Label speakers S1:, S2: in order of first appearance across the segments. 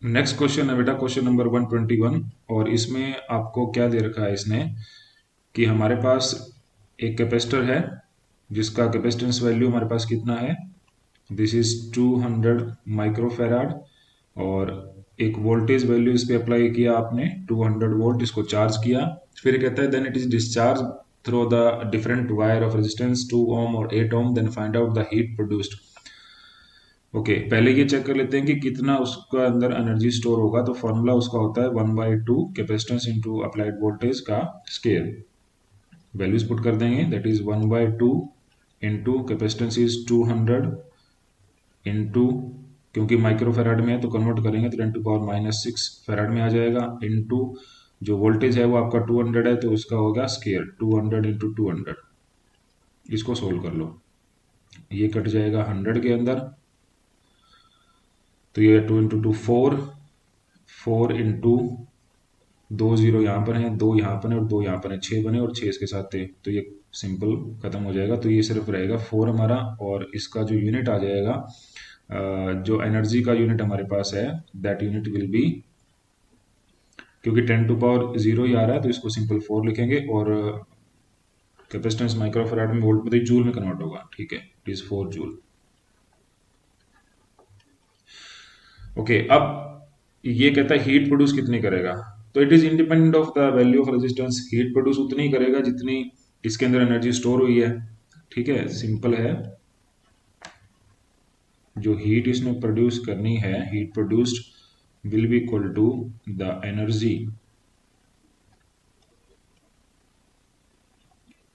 S1: Next question है बेटा question number 121। और इसमें आपको क्या दे रखा है इसने कि हमारे पास एक कैपेसिटर है जिसका कैपेसिटेंस वैल्यू हमारे पास कितना है, दिस इज 200 माइक्रोफेराड। और एक वोल्टेज वैल्यू इस पे अप्लाई किया आपने 200 वोल्ट, इसको चार्ज किया। फिर कहता है then it is discharge through the different wire of resistance 2 ohm और 8 ohm, then find out the heat produced. Okay, पहले ये चेक कर लेते हैं कि कितना उसका अंदर एनर्जी स्टोर होगा। तो फॉर्मूला उसका होता है 1/2 कैपेसिटेंस इंटू अप्लाइड वोल्टेज का स्केयर। वैल्यूज पुट कर देंगे, that is 1/2 into capacitance is 200 into, क्योंकि माइक्रो फेराड में है तो कन्वर्ट करेंगे तो 10⁻⁻⁶ फेराड में आ जाएगा, इंटू जो वोल्टेज है वो आपका 200 है तो उसका होगा स्केयर 200 इंटू 200। इसको सोल्व कर लो, ये कट जाएगा 100 के अंदर, तो ये 2 इंटू 2 4, 4 इंटू 2 जीरो यहाँ पर है, 2 यहाँ पर है और 2 यहाँ पर है, 6 बने और 6 इसके साथ थे तो ये सिंपल खत्म हो जाएगा। तो ये सिर्फ रहेगा 4 हमारा, और इसका जो यूनिट आ जाएगा, जो एनर्जी का यूनिट हमारे पास है, दैट यूनिट विल बी, क्योंकि 10⁻0 ही आ रहा है तो इसको सिंपल 4 लिखेंगे। और कैपेसिटेंस माइक्रोफैराड में वोल्ट प्रति जूल में कन्वर्ट होगा, ठीक है, इट इज 4 जूल। ओके, अब ये कहता है हीट प्रोड्यूस कितनी करेगा। तो it is independent of the value of resistance, heat produce उतनी ही करेगा जितनी इसके अंदर एनर्जी स्टोर हुई है। ठीक है, सिंपल है, जो हीट इसने प्रोड्यूस करनी है, heat produced will be equal to the energy,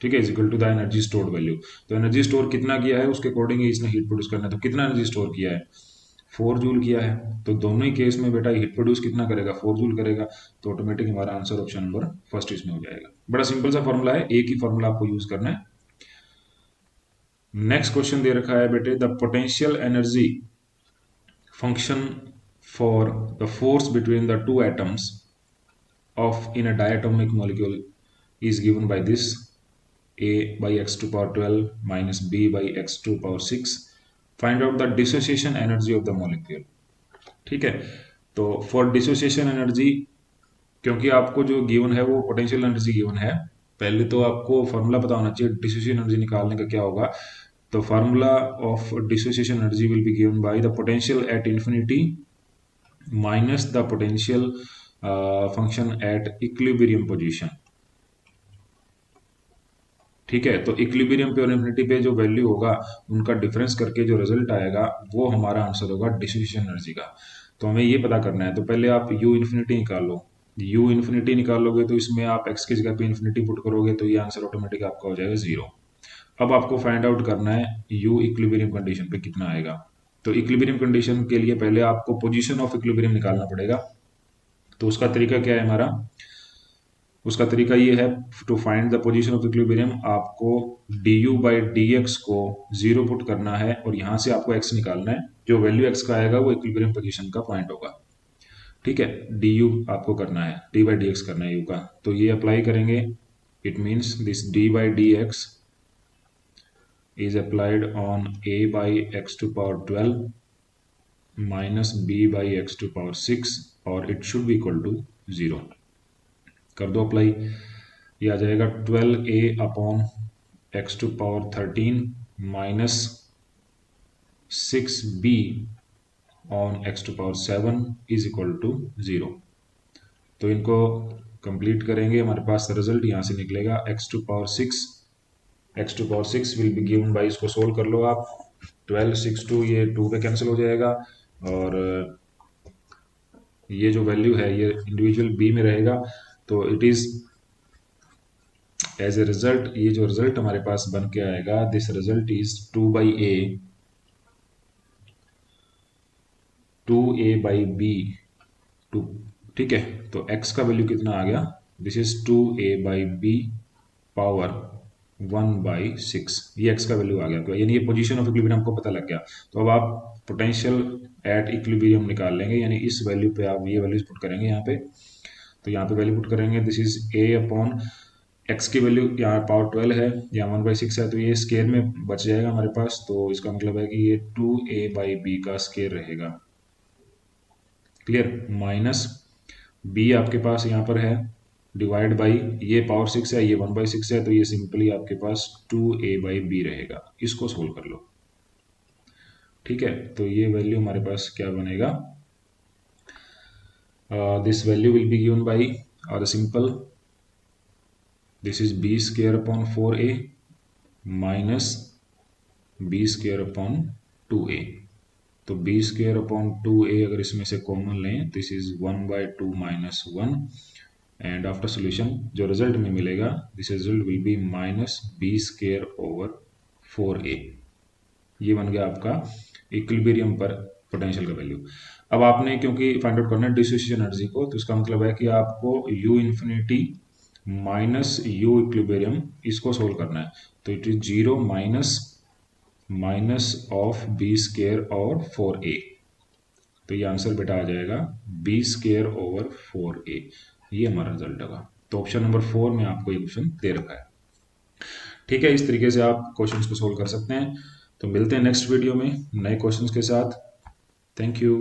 S1: ठीक है, is equal to the energy stored value. तो एनर्जी स्टोर कितना किया है उसके अकॉर्डिंग इसने हीट प्रोड्यूस करना है। तो कितना एनर्जी स्टोर किया है, 4 जूल किया है। तो दोनों ही केस में बेटा हीट प्रोड्यूस कितना करेगा, 4 जूल करेगा। तो ऑटोमेटिक हमारा आंसर ऑप्शन नंबर फर्स्ट इसमें हो जाएगा। बड़ा सिंपल सा फॉर्मूला है, एक ही फॉर्मूला आपको यूज करना है। नेक्स्ट क्वेश्चन दे रखा है बेटे, the potential energy function for the force between the two atoms of in a diatomic molecule is given by this: a by x to power 12 minus b by x to power 6. Find out the dissociation energy of the molecule। ठीक है, तो for dissociation energy, क्योंकि आपको जो given है वो potential energy given है, पहले तो आपको फार्मूला पता होना चाहिए डिसोसिएशन एनर्जी निकालने का क्या होगा। तो formula of dissociation energy will be given by the potential at infinity minus the potential function at equilibrium position. ठीक है, तो इक्विलिब्रियम पे और इन्फिनिटी पे जो वैल्यू होगा उनका डिफरेंस करके जो रिजल्ट आएगा वो हमारा आंसर होगा डिसोसिएशन एनर्जी का। तो हमें ये पता करना है, तो पहले आप u इन्फिनिटी निकाल लो। u इन्फिनिटी निकालोगे तो इसमें आप x की जगह पे इन्फिनिटी पुट करोगे तो ये आंसर ऑटोमेटिक आपका हो जाएगा 0। अब आपको फाइंड आउट करना है u इक्विलिब्रियम कंडीशन पे कितना आएगा। तो इक्विलिब्रियम कंडीशन के लिए पहले आपको पोजीशन ऑफ इक्विलिब्रियम निकालना पड़ेगा। तो उसका तरीका क्या है हमारा, उसका तरीका ये है, to find the position of equilibrium आपको du बाई डी एक्स को 0 पुट करना है और यहाँ से आपको x निकालना है। जो वैल्यू x का आएगा वो इक्विलिब्रियम पोजीशन का पॉइंट होगा। ठीक है, du आपको करना है, d बाई डी एक्स करना है u का, तो ये अप्लाई करेंगे। It means this d by d x is applied on a by x to power 12 minus b by x to power 6 और it should be equal to 0। कर दो apply, ये आ जाएगा 12a upon x to power 13 minus 6b on x to power 7 is equal to 0। तो इनको complete करेंगे, हमारे पास रिजल्ट यहाँ से निकलेगा x to power 6 will be given by, इसको सोल्व कर लो आप, 12 6 2, ये 2 पे कैंसिल हो जाएगा और ये जो वैल्यू है ये इंडिविजुअल b में रहेगा। तो it is as a result, ये जो रिजल्ट हमारे पास बन के आएगा, this result is 2a by b 2। ठीक है, तो x का वैल्यू कितना आ गया, this is 2a by b power 1/6, ये x का वैल्यू आ गया। तो यानी ये पोजीशन ऑफ इक्विलिब्रियम आपको पता लग गया। तो अब आप पोटेंशियल एट इक्विलिब्रियम निकाल लेंगे, यानी इस वैल्यू पे आप ये वैल्यूज पुट करेंगे यहाँ पे। तो यहाँ पे वैल्यू पुट करेंगे, this is a upon x की वैल्यू यहाँ पावर 12 है, यहाँ 1/6 है, तो ये स्केयर में बच जाएगा हमारे पास। तो इसका मतलब है कि ये 2a बाई बी का स्केयर रहेगा। क्लियर, माइनस बी आपके पास यहाँ पर है डिवाइड बाई, ये पावर 6 है, ये 1/6 है, तो ये सिंपली आपके पास 2a/b रहेगा। इसको सोल्व कर लो। ठीक है, तो ये वैल्यू हमारे पास क्या बनेगा, this value will be given by the simple, this is b square upon 4a minus b square upon 2a। तो b स्क्वायर अपॉन 2a अगर इसमें से कॉमन लें, this is 1/2 minus 1, and after solution जो result में मिलेगा, this result will be minus b square over 4a। ये बन गया आपका इक्विलिब्रियम पर पोटेंशियल का वैल्यू। अब आपने क्योंकि फाइंड आउट करना है डिसोसिएशन एनर्जी को, तो इसका मतलब है कि आपको u infinity minus u equilibrium इसको सोल्व करना है। तो it is 0 minus of b square और 4a। तो ये आंसर बेटा आ जाएगा b स्क्वायर ओवर 4a। ये हमारा रिजल्ट होगा। तो ऑप्शन नंबर 4 में आपको ये क्वेश्चन दे रखा है। ठीक है, इस तरीके से आप क्वेश्चंस को सोल्व कर सकते हैं। तो मिलते हैं नेक्स्ट वीडियो में नए क्वेश्चंस के साथ। Thank you.